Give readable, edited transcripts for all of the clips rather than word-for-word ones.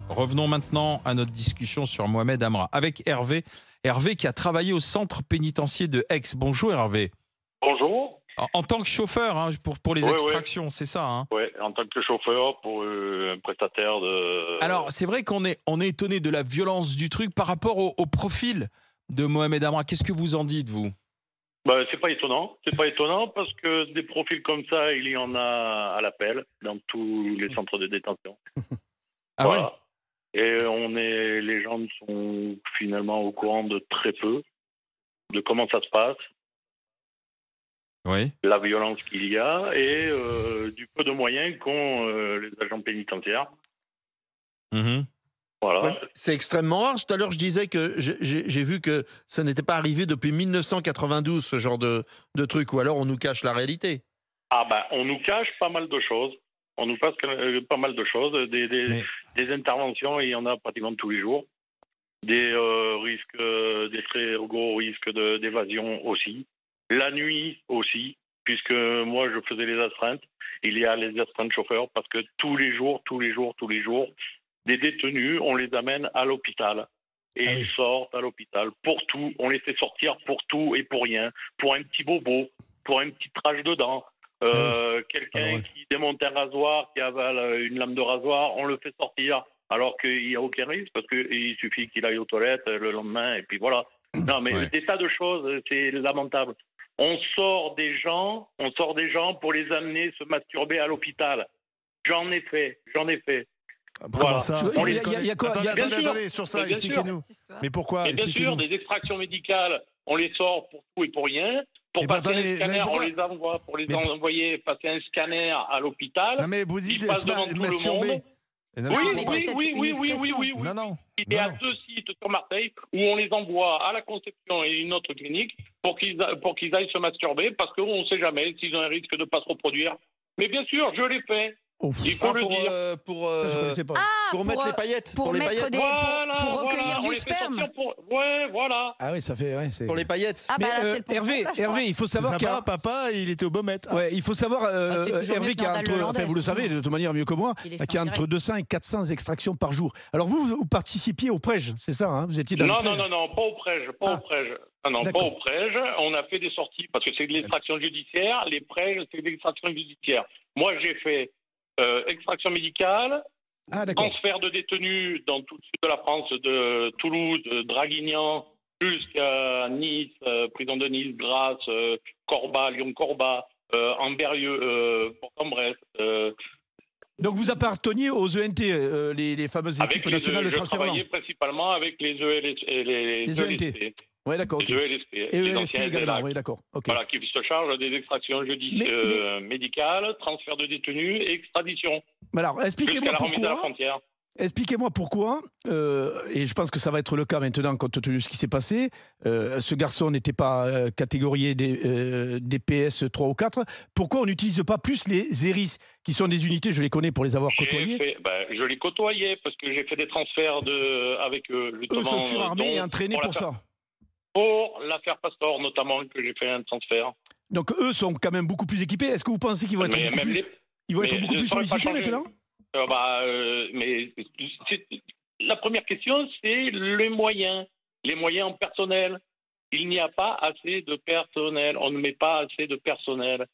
Revenons maintenant à notre discussion sur Mohamed Amra avec Hervé. Hervé qui a travaillé au centre pénitentiaire de Aix. Bonjour Hervé. Bonjour. En tant que chauffeur pour les Oui, extractions, c'est ça hein? oui, en tant que chauffeur pour un prestataire de... Alors c'est vrai qu'on est étonné de la violence du truc par rapport au profil de Mohamed Amra. Qu'est-ce que vous en dites vous? C'est pas étonnant. C'est pas étonnant parce que des profils comme ça, il y en a à l'appel dans tous les centres de détention. Ah ouais? Voilà. Et les gens sont finalement au courant de très peu de comment ça se passe, Oui. la violence qu'il y a et du peu de moyens qu'ont les agents pénitentiaires. Mhm. Voilà. Ouais, c'est extrêmement rare. Tout à l'heure, je disais que j'ai vu que ça n'était pas arrivé depuis 1992, ce genre de truc, ou alors on nous cache la réalité. On nous cache pas mal de choses. On nous passe pas mal de choses. Des interventions, il y en a pratiquement tous les jours. Des risques, des très gros risques d'évasion aussi. La nuit aussi, puisque moi je faisais les astreintes. Il y a les astreintes chauffeurs parce que tous les jours, des détenus, on les amène à l'hôpital. Et ils sortent à l'hôpital pour tout. On les fait sortir pour tout et pour rien. Pour un petit bobo, pour un petit trash de dents. Quelqu'un qui démonte un rasoir, qui avale une lame de rasoir, on le fait sortir alors qu'il n'y a aucun risque parce qu'il suffit qu'il aille aux toilettes le lendemain et puis voilà. Non mais des tas de choses, c'est lamentable. On sort des gens pour les amener se masturber à l'hôpital. J'en ai fait. Comment ça? Il y a quoi? Attendez, sur ça, expliquez-nous. Mais pourquoi? Et bien sûr, des extractions médicales, on les sort pour tout et pour rien. Pour passer un scanner, on les envoie pour les envoyer passer un scanner à l'hôpital. Non mais vous dites ils passent devant tout le monde. Oui. Non. Il y a 2 sites sur Marseille où on les envoie à la Conception et une autre clinique pour qu'ils aillent se masturber parce qu'on ne sait jamais s'ils ont un risque de ne pas se reproduire. Mais bien sûr, je l'ai fait. Il faut le dire. Pour mettre les paillettes. Pour les mettre paillettes. pour recueillir du sperme. Voilà. Ah oui, ça fait. Pour les paillettes. Ah bah là, c'est le Hervé, il faut savoir que papa, il était au Baumette. Ouais, il faut savoir, Hervé, qui a vous le savez de toute manière mieux que moi, qui a entre 200 et 400 extractions par jour. Alors vous participiez au prège, c'est ça hein? Vous étiez dans le prège. Non, pas au prège, pas au prège. Non, pas au prège. On a fait des sorties parce que c'est de l'extraction judiciaire. Les prèges, c'est de l'extraction judiciaire. Moi, j'ai fait extraction médicale, transfert de détenus dans tout le sud de la France, de Toulouse, de Draguignan, jusqu'à Nice, prison de Nice, Grasse, Corba, Lyon-Corba, Amberieu, Port-en-Bresse. Donc vous apparteniez aux ENT, les fameuses équipes nationales de transfert. Je travaillais principalement avec les ELSP. Oui, d'accord. Les ELSP. Et ELSP également, oui, d'accord. Okay. Voilà, qui se chargent des extractions médicales, transfert de détenus et extradition. Alors, expliquez-moi jusqu'à la remise à la frontière. Expliquez-moi pourquoi, et je pense que ça va être le cas maintenant compte tenu de ce qui s'est passé, ce garçon n'était pas catégorié des PS 3 ou 4, pourquoi on n'utilise pas plus les ERIS, qui sont des unités, je les connais pour les avoir côtoyées. Je les côtoyais parce que j'ai fait des transferts avec eux. Eux sont surarmés et entraînés pour ça. Pour l'affaire Pastor, notamment, que j'ai fait un transfert. Donc eux sont quand même beaucoup plus équipés. Est-ce que vous pensez qu'ils vont être beaucoup plus sollicités maintenant? La première question, c'est les moyens en personnel. Il n'y a pas assez de personnel. On ne met pas assez de personnel.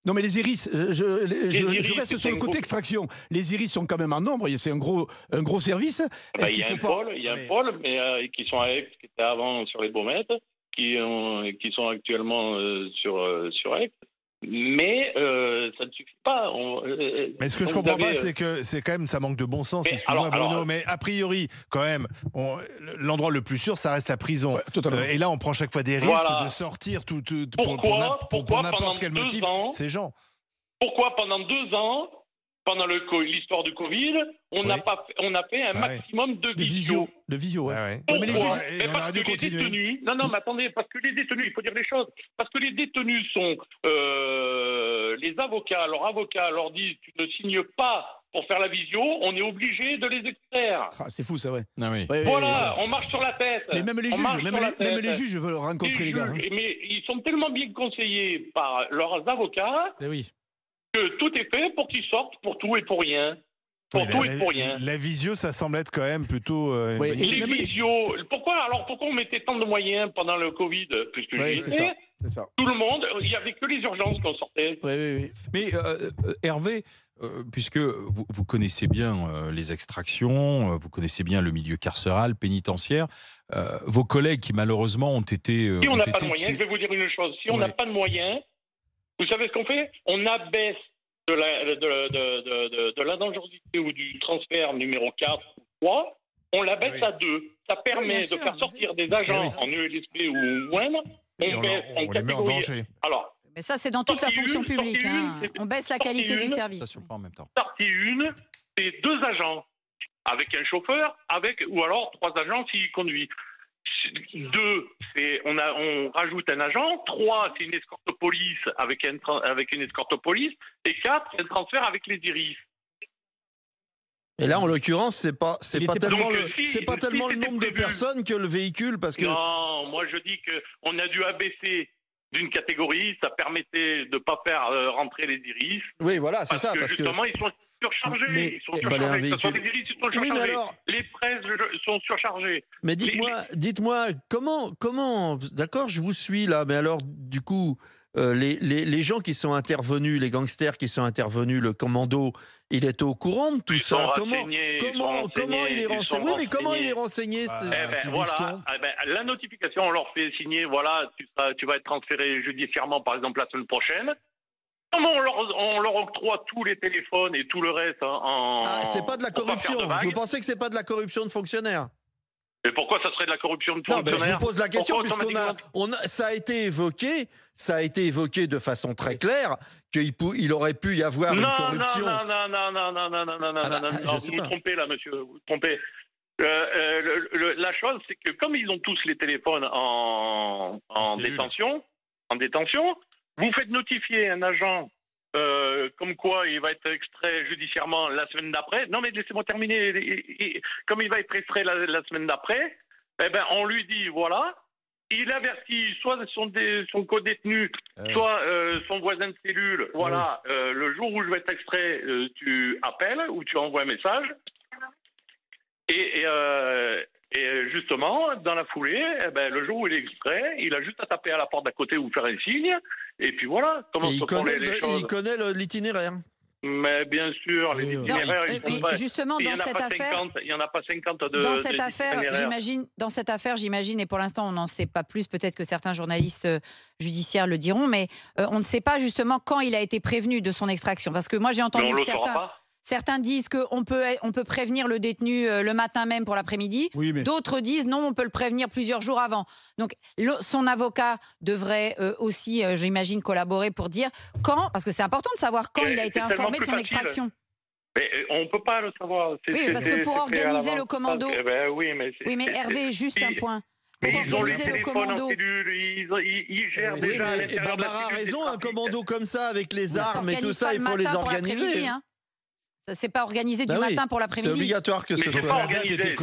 Non mais les iris, je reste sur le côté extraction. Les iris sont quand même en nombre, c'est un gros service. Il y a un pôle, mais qui sont avec, qui étaient avant sur les Baumettes, qui sont actuellement sur Aix. Mais ça ne suffit pas. Mais ce que je comprends pas, c'est que c'est quand même ça manque de bon sens. Excuse-moi Bruno, mais a priori, quand même, l'endroit le plus sûr, ça reste la prison. Ouais, et là, on prend chaque fois des risques de sortir pour n'importe quel motif ces gens. Pourquoi pendant 2 ans, pendant l'histoire du Covid, on a fait un maximum de visio. De visio, ouais. Pourquoi? Parce que les détenus... Non, mais attendez, parce que les détenus, il faut dire les choses, parce que les détenus sont... les avocats, leurs avocats leur disent « tu ne signes pas pour faire la visio, on est obligé de les extraire. » C'est fou, ça, ouais. Ah oui. Voilà, on marche sur la tête. Mais même les juges, même les juges veulent rencontrer les gars. Mais ils sont tellement bien conseillés par leurs avocats que tout est fait pour qu'ils sortent pour tout et pour rien. Pour tout et pour rien. La visio, ça semble être quand même plutôt. Les visios. Pourquoi on mettait tant de moyens pendant le Covid, puisque c'est ça. Tout le monde, il n'y avait que les urgences qu'on sortait. Oui. Mais Hervé, puisque vous connaissez bien les extractions, vous connaissez bien le milieu carcéral, pénitentiaire, vos collègues qui malheureusement ont été. Si on n'a pas de moyens, je vais vous dire une chose. Si on n'a pas de moyens, vous savez ce qu'on fait? On abaisse de la dangerosité ou du transfert numéro 4 ou 3, on la baisse à 2. Ça permet de faire sortir des agents en ELSP ou moindre. On baisse en les met en danger. Alors, mais ça, c'est dans toute la fonction publique. On baisse la qualité du service. En même temps. Partie 1, c'est 2 agents, avec un chauffeur, ou alors 3 agents s'il conduit. 2, on rajoute un agent. 3, c'est une escorte police avec une escorte police. Et 4, c'est un transfert avec les iris. Et là, en l'occurrence, c'est pas tellement le nombre de personnes que le véhicule, parce que. Non, moi je dis que on a dû abaisser d'une catégorie, ça permettait de pas faire rentrer les iris. Oui, voilà, c'est ça, parce que justement ils sont surchargés. Les iris, ils sont surchargés. Oui, mais alors... Les presses sont surchargées. Mais dites-moi, comment, d'accord, je vous suis là, mais alors du coup, les gens qui sont intervenus, les gangsters qui sont intervenus, le commando, il était au courant de tout ça. Comment il est renseigné? Oui, mais comment il est renseigné? La notification, on leur fait signer, voilà, tu vas être transféré judiciairement, par exemple, la semaine prochaine. Comment on leur octroie tous les téléphones et tout le reste c'est pas de la corruption. Vous pensez que c'est pas de la corruption de fonctionnaires? Mais pourquoi ça serait de la corruption de fonctionnaires? Non, je vous pose la question, ça a été évoqué de façon très claire qu'il aurait pu y avoir une corruption. Non, vous vous trompez là, monsieur, vous vous trompez. La chose, c'est que comme ils ont tous les téléphones en détention, vous faites notifier un agent comme quoi il va être extrait judiciairement la semaine d'après. Non, mais laissez-moi terminer. Comme il va être extrait la semaine d'après, on lui dit, voilà, il avertit soit son co-détenu, soit son voisin de cellule, voilà, le jour où je vais être extrait, tu appelles ou tu envoies un message. Et justement, dans la foulée, le jour où il est extrait, il a juste à taper à la porte d'à côté ou faire un signe. Et puis voilà, comment se font les choses. Il connaît l'itinéraire. Mais bien sûr, les itinéraires, justement, dans cette affaire, il n'y en a pas 50 dans cette affaire, j'imagine, et pour l'instant, on n'en sait pas plus, peut-être que certains journalistes judiciaires le diront, mais on ne sait pas justement quand il a été prévenu de son extraction. Parce que moi, j'ai entendu que certains disent qu'on peut prévenir le détenu le matin même pour l'après-midi. Oui, mais... D'autres disent non, on peut le prévenir plusieurs jours avant. Donc, son avocat devrait aussi, j'imagine, collaborer pour dire quand, parce que c'est important de savoir quand il a été informé de son extraction. Mais on ne peut pas le savoir. Oui, parce que pour organiser le commando... oui, mais Hervé, juste un point. Mais ils ont le téléphone en cellule, ils gèrent déjà à l'intérieur de la Barbara a raison, un commando comme ça, avec les armes et tout ça, il faut les organiser. Ça s'est pas organisé du matin pour l'après-midi. C'est obligatoire que ce soit. C'est organisé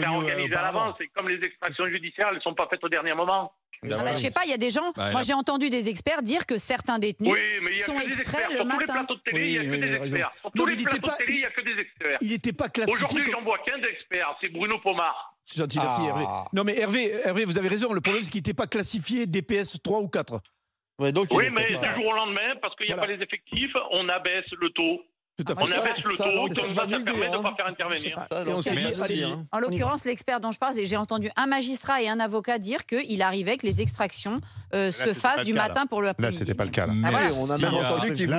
à l'avance. C'est comme les extractions judiciaires, elles ne sont pas faites au dernier moment. Je sais pas, il y a des gens. Moi, j'ai entendu des experts dire que certains détenus sont extraits le matin. Sur tous les plateaux de télé, il n'y a que des experts. Sur tous les plateaux de télé, il n'y a que des experts. Il n'était pas classifié. Aujourd'hui, j'en vois qu'un d'expert, c'est Bruno Pomar. C'est gentil, merci Hervé. Non, mais Hervé, vous avez raison. Le problème, c'est qu'il n'était pas classifié DPS 3 ou 4. Oui, mais du jour au lendemain, parce qu'il n'y a pas les effectifs, on abaisse le taux. On abaisse le taux, comme ça permet de ne pas faire intervenir. En l'occurrence, l'expert dont je parle, j'ai entendu un magistrat et un avocat dire qu'il arrivait que les extractions se fassent du matin pour le après-midi. Là, c'était pas le cas. On a même entendu qu'il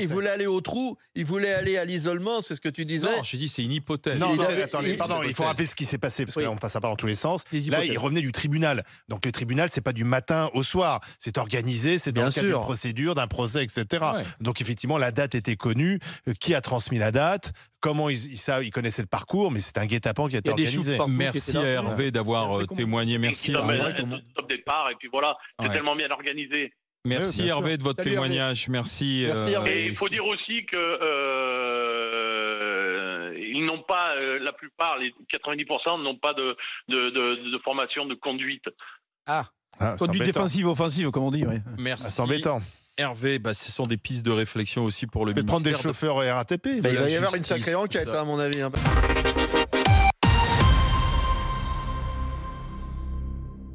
voulait aller au trou, il voulait aller à l'isolement, c'est ce que tu disais. Non, je dis c'est une hypothèse. Non, attendez, pardon, il faut rappeler ce qui s'est passé, parce que là, on passe à part dans tous les sens. Là, il revenait du tribunal. Donc, le tribunal, c'est pas du matin au soir. C'est organisé, c'est dans le cadre d'une procédure, d'un procès, etc. Donc, effectivement, la date était connue, qui a transmis la date, comment ils connaissaient le parcours, mais c'est un guet-apens qui a été organisé. Merci à Hervé d'avoir témoigné. Merci. Top départ, et puis voilà, c'est tellement bien organisé. Merci Hervé de votre témoignage. Merci. Et il faut dire aussi que ils n'ont pas, la plupart, les 90% n'ont pas de formation de conduite. Conduite défensive, offensive, comme on dit. Merci. C'est embêtant. Hervé, ce sont des pistes de réflexion aussi pour le ministère. Prendre des chauffeurs RATP. Il va y avoir une sacrée enquête, à mon avis.